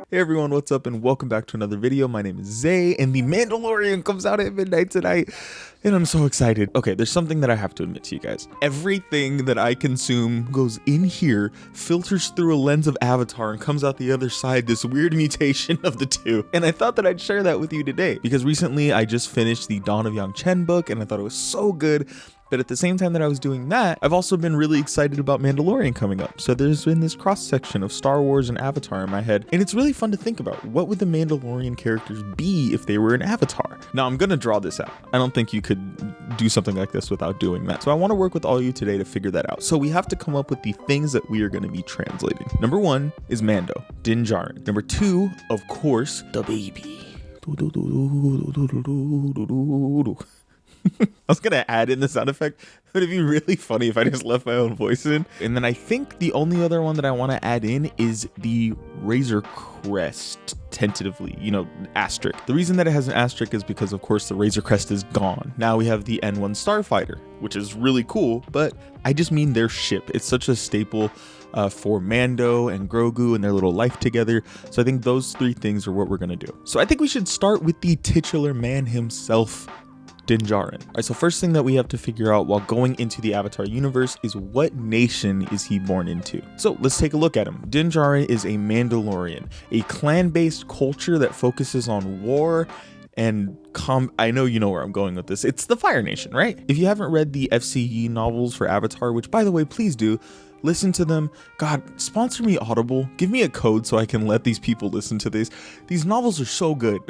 Hey everyone, what's up and welcome back to another video. My name is Zay and the Mandalorian comes out at midnight tonight and I'm so excited. Okay, there's something that I have to admit to you guys. Everything that I consume goes in here, filters through a lens of Avatar and comes out the other side, this weird mutation of the two. And I thought that I'd share that with you today because recently I just finished the Dawn of Yang Chen book and I thought it was so good. But at the same time that I was doing that, I've also been really excited about Mandalorian coming up. So there's been this cross section of Star Wars and Avatar in my head. And it's really fun to think about, what would the Mandalorian characters be if they were an Avatar? Now I'm gonna draw this out. I don't think you could do something like this without doing that. So I wanna work with all you today to figure that out. So we have to come up with the things that we are gonna be translating. Number one is Mando, Dinjarin. Number two, of course, the baby. I was gonna add in the sound effect, but it'd be really funny if I just left my own voice in. And then I think the only other one that I want to add in is the Razor Crest, tentatively, asterisk. The reason that it has an asterisk is because, of course, the Razor Crest is gone. Now we have the N1 Starfighter, which is really cool, but I just mean their ship. It's such a staple for Mando and Grogu and their little life together. So I think those three things are what we're gonna do. So I think we should start with the titular man himself, Dinjarin. All right, so first thing that we have to figure out while going into the Avatar universe is what nation is he born into? So let's take a look at him. Dinjarin is a Mandalorian, a clan-based culture that focuses on war and I know you know where I'm going with this. It's the Fire Nation, right? If you haven't read the FCE novels for Avatar, which by the way, please do, listen to them. God, sponsor me Audible. Give me a code so I can let these people listen to this. These novels are so good.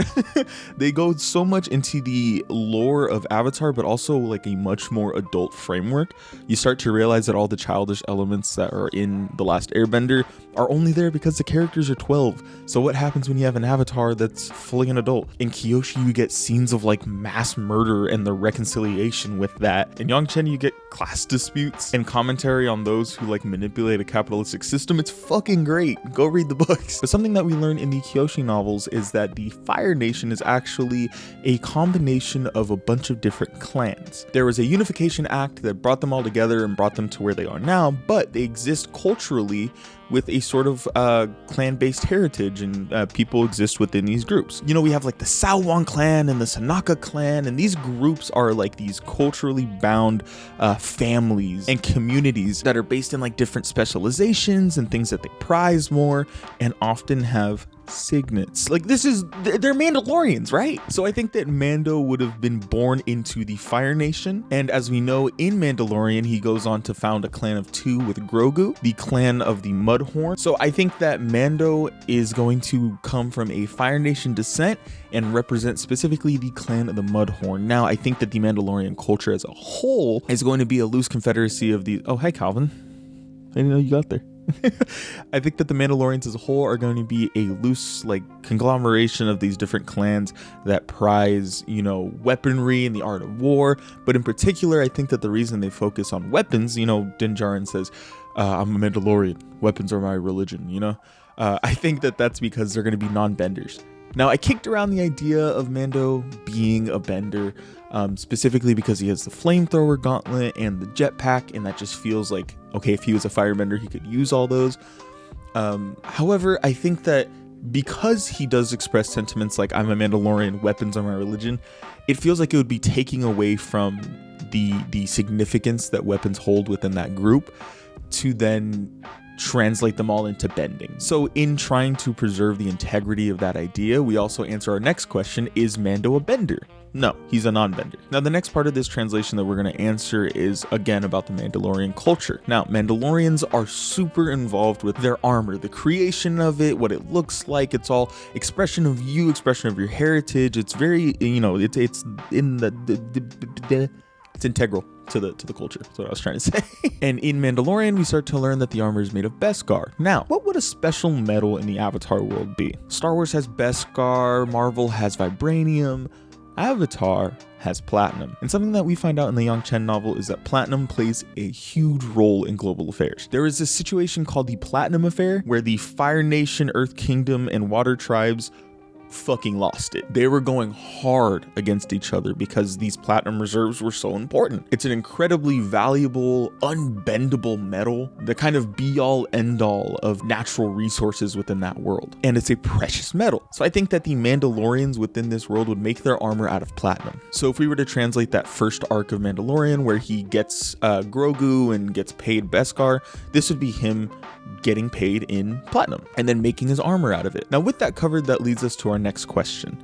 They go so much into the lore of Avatar, but also like a much more adult framework. You start to realize that all the childish elements that are in The Last Airbender are only there because the characters are 12. So what happens when you have an Avatar that's fully an adult? In Kyoshi, you get scenes of like mass murder and the reconciliation with that. In Yang Chen, you get class disputes and commentary on those who like manipulate a capitalistic system. It's fucking great. Go read the books. But something that we learn in the Kyoshi novels is that the Fire Nation is actually a combination of a bunch of different clans. There was a unification act that brought them all together and brought them to where they are now, but they exist culturally with a sort of clan-based heritage, and people exist within these groups. We have like the Saowon clan and the Sanaka clan, and these groups are like these culturally bound families and communities that are based in like different specializations and things that they prize more, and often have signets. Like they're Mandalorians, right? So I think that Mando would have been born into the Fire Nation, and as we know in Mandalorian, he goes on to found a clan of 2 with Grogu, the clan of the Mudhorn. So I think that Mando is going to come from a Fire Nation descent and represent specifically the clan of the Mudhorn. Now I think that the Mandalorian culture as a whole is going to be a loose confederacy of the... Oh, hi Calvin. I didn't know you got there. I think that the Mandalorians as a whole are going to be a loose like conglomeration of these different clans that prize, weaponry and the art of war. But in particular, I think that the reason they focus on weapons, Dinjarin says, I'm a Mandalorian. Weapons are my religion, I think that that's because they're going to be non-benders. Now, I kicked around the idea of Mando being a bender, specifically because he has the flamethrower gauntlet and the jetpack, and that just feels like, okay, if he was a firebender, he could use all those. However, I think that because he does express sentiments like, I'm a Mandalorian, weapons are my religion, it feels like it would be taking away from the significance that weapons hold within that group to then translate them all into bending. So in trying to preserve the integrity of that idea, we also answer our next question, is Mando a bender? No, he's a non-bender. Now the next part of this translation that we're going to answer is again about the Mandalorian culture. Now Mandalorians are super involved with their armor, the creation of it, what it looks like. It's all expression of you, expression of your heritage. It's very, it's in it's integral to the culture. That's what I was trying to say. And in Mandalorian, we start to learn that the armor is made of Beskar. Now, what would a special metal in the Avatar world be? Star Wars has Beskar, Marvel has vibranium, Avatar has platinum. And something that we find out in the Yang Chen novel is that platinum plays a huge role in global affairs. There is this situation called the Platinum Affair, where the Fire Nation, Earth Kingdom, and Water Tribes fucking lost it. They were going hard against each other because these platinum reserves were so important. It's an incredibly valuable, unbendable metal, the kind of be-all end-all of natural resources within that world. And it's a precious metal. So I think that the Mandalorians within this world would make their armor out of platinum. So if we were to translate that first arc of Mandalorian where he gets Grogu and gets paid Beskar, this would be him getting paid in platinum and then making his armor out of it. Now with that covered, that leads us to our next question.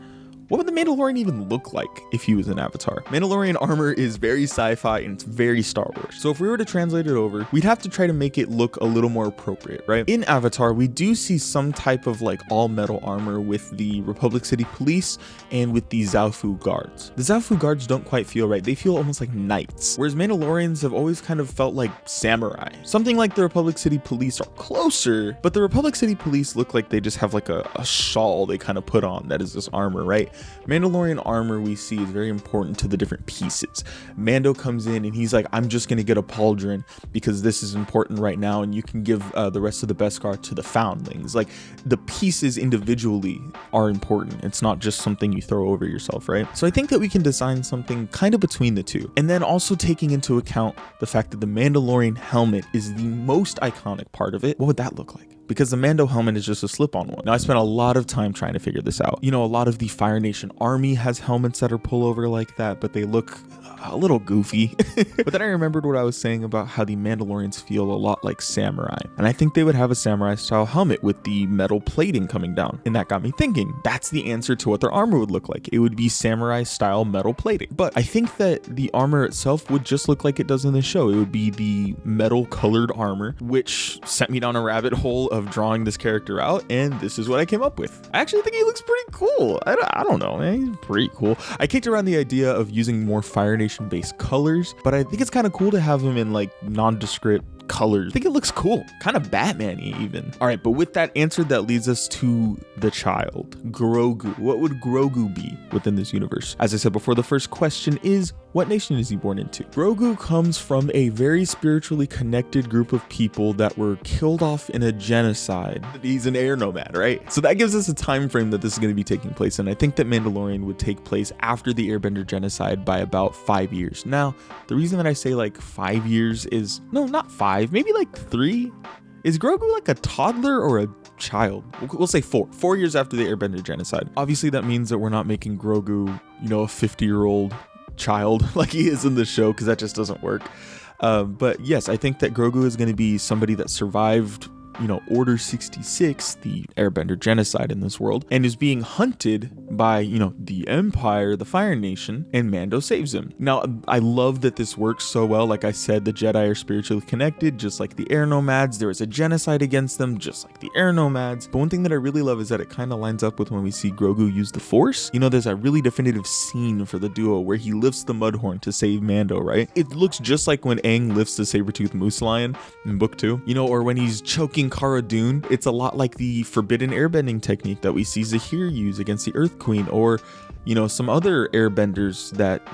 What would the Mandalorian even look like if he was an Avatar? Mandalorian armor is very sci-fi and it's very Star Wars. So if we were to translate it over, we'd have to try to make it look a little more appropriate, right? In Avatar, we do see some type of like all metal armor with the Republic City Police and with the Zaofu guards. The Zaofu guards don't quite feel right. They feel almost like knights, whereas Mandalorians have always kind of felt like samurai. Something like the Republic City Police are closer, but the Republic City Police look like they just have like a shawl they kind of put on that is this armor, right? Mandalorian armor we see is very important to the different pieces. Mando comes in and he's like, I'm just going to get a pauldron because this is important right now, and you can give the rest of the Beskar to the foundlings. Like, the pieces individually are important. It's not just something you throw over yourself, right? So I think that we can design something kind of between the two. And then also taking into account the fact that the Mandalorian helmet is the most iconic part of it. What would that look like? Because the Mando helmet is just a slip-on one. Now, I spent a lot of time trying to figure this out. You know, a lot of the Fire Nation army has helmets that are pullover like that, but they look a little goofy. But then I remembered what I was saying about how the Mandalorians feel a lot like samurai. And I think they would have a samurai style helmet with the metal plating coming down. And that got me thinking, that's the answer to what their armor would look like. It would be samurai style metal plating. But I think that the armor itself would just look like it does in the show. It would be the metal colored armor, which sent me down a rabbit hole of drawing this character out. And this is what I came up with. I actually think he looks pretty cool. I don't know, man. He's pretty cool. I kicked around the idea of using more Fire Nation based colors, but I think it's kind of cool to have him in like nondescript colors. I think it looks cool, kind of Batman-y even. All right, but with that answer, that leads us to the child, Grogu. What would Grogu be within this universe? As I said before, the first question is, what nation is he born into? Grogu comes from a very spiritually connected group of people that were killed off in a genocide. He's an air nomad, right? So that gives us a time frame that this is going to be taking place, and I think that Mandalorian would take place after the Airbender genocide by about 5 years. Now, the reason that I say like 5 years is, no, not 5, maybe like 3. Is Grogu like a toddler or a child? We'll say 4. 4 years after the Airbender genocide. Obviously, that means that we're not making Grogu, you know, a 50-year-old child like he is in the show, because that just doesn't work. But yes, I think that Grogu is going to be somebody that survived, you know, Order 66, the Airbender genocide in this world, and is being hunted by, you know, the Empire, the Fire Nation, and Mando saves him. Now, I love that this works so well. Like I said, the Jedi are spiritually connected, just like the air nomads. There is a genocide against them, just like the air nomads. But one thing that I really love is that it kind of lines up with when we see Grogu use the Force. You know, there's a really definitive scene for the duo where he lifts the Mudhorn to save Mando, right? It looks just like when Aang lifts the saber-toothed moose lion in Book 2, you know, or when he's choking Cara Dune. It's a lot like the forbidden airbending technique that we see Zahir use against the Earth Queen, or, you know, some other airbenders that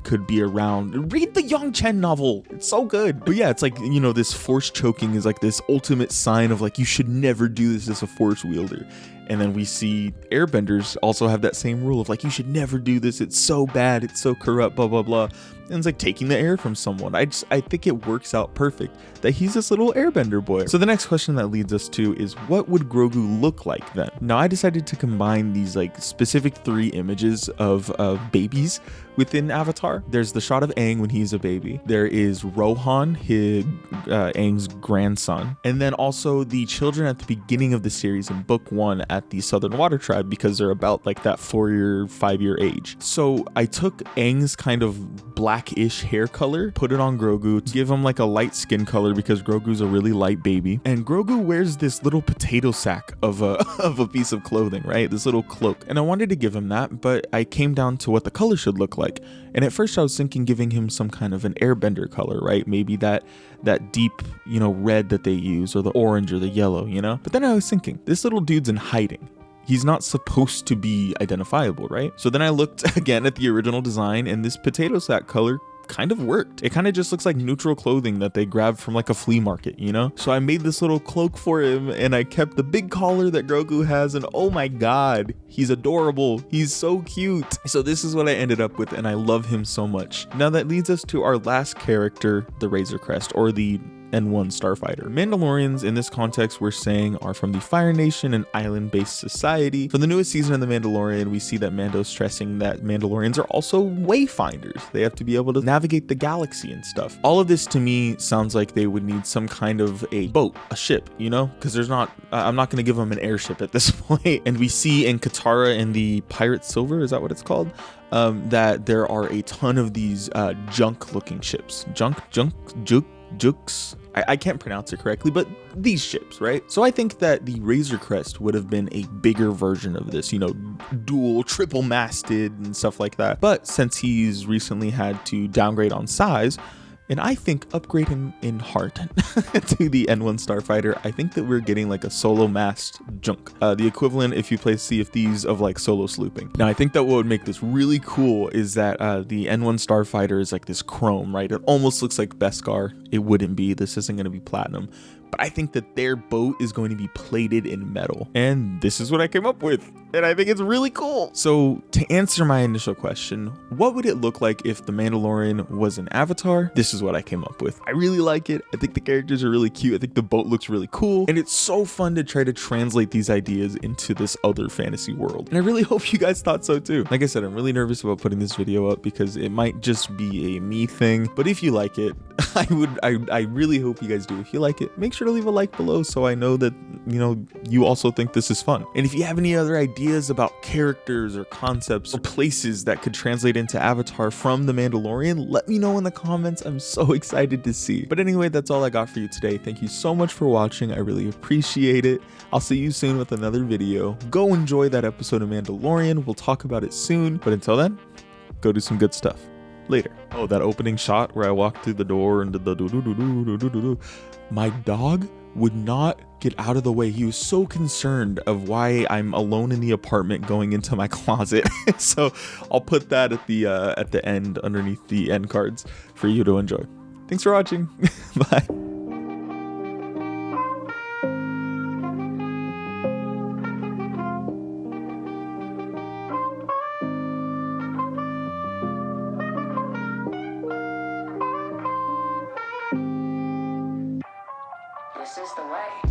could be around. Read the Yang Chen novel, it's so good. But yeah, it's like, you know, this force choking is like this ultimate sign of like, you should never do this as a force wielder. And then we see airbenders also have that same rule of like, you should never do this, it's so bad, it's so corrupt, blah blah blah. And it's like taking the air from someone. I think it works out perfect that he's this little airbender boy. So the next question that leads us to is, what would Grogu look like then? Now, I decided to combine these like specific 3 images of babies within Avatar. There's the shot of Aang when he's a baby. There is Rohan, Aang's grandson. And then also the children at the beginning of the series in Book 1 at the Southern Water Tribe, because they're about like that 4-year, 5-year age. So I took Aang's kind of blackish hair color, put it on Grogu, give him like a light skin color because Grogu's a really light baby. And Grogu wears this little potato sack of a piece of clothing, right? This little cloak. And I wanted to give him that, but I came down to what the color should look like. And at first I was thinking giving him some kind of an airbender color, right? Maybe that deep, you know, red that they use, or the orange or the yellow, you know? But then I was thinking, this little dude's in hiding. He's not supposed to be identifiable, right? So then I looked again at the original design, and this potato sack color kind of worked. It kind of just looks like neutral clothing that they grabbed from like a flea market, you know? So I made this little cloak for him, and I kept the big collar that Grogu has, and oh my god, he's adorable. He's so cute. So this is what I ended up with, and I love him so much. Now that leads us to our last character, the Razor Crest, or the N1 starfighter. Mandalorians in this context we're saying are from the Fire Nation, an island-based society. For the newest season of The Mandalorian, we see that Mando's stressing that Mandalorians are also wayfinders. They have to be able to navigate the galaxy and stuff. All of this to me sounds like they would need some kind of a boat, a ship, you know, because there's not, I'm not going to give them an airship at this point. And we see in Katara in the Pirate Silver, is that what it's called? That there are a ton of these junk-looking ships. Jukes. I can't pronounce it correctly, but these ships, right? So I think that the Razor Crest would have been a bigger version of this, you know, dual, triple masted and stuff like that. But since he's recently had to downgrade on size, and I think upgrade him in heart to the N1 starfighter, I think that we're getting like a solo mast junk, the equivalent, if you play Sea of Thieves, of like solo slooping. Now I think that what would make this really cool is that the N1 starfighter is like this chrome, right? It almost looks like Beskar. It wouldn't be, this isn't going to be platinum, but I think that their boat is going to be plated in metal, and this is what I came up with, and I think it's really cool. So to answer my initial question, what would it look like if the Mandalorian was an avatar? This is what I came up with. I really like it. I think the characters are really cute. I think the boat looks really cool, and it's so fun to try to translate these ideas into this other fantasy world, and I really hope you guys thought so too. Like I said, I'm really nervous about putting this video up because it might just be a me thing, but if you like it, I really hope you guys do. If you like it, make sure to leave a like below so I know that, you know, you also think this is fun. And if you have any other ideas about characters or concepts or places that could translate into Avatar from The Mandalorian, let me know in the comments. I'm so excited to see. But anyway, that's all I got for you today. Thank you so much for watching. I really appreciate it. I'll see you soon with another video. Go enjoy that episode of Mandalorian. We'll talk about it soon. But until then, go do some good stuff. Later. Oh, that opening shot where I walked through the door and did the do-do-do-do-do-do-do. My dog would not get out of the way. He was so concerned of why I'm alone in the apartment going into my closet. So I'll put that at the end underneath the end cards for you to enjoy. Thanks for watching. Bye. This is the way.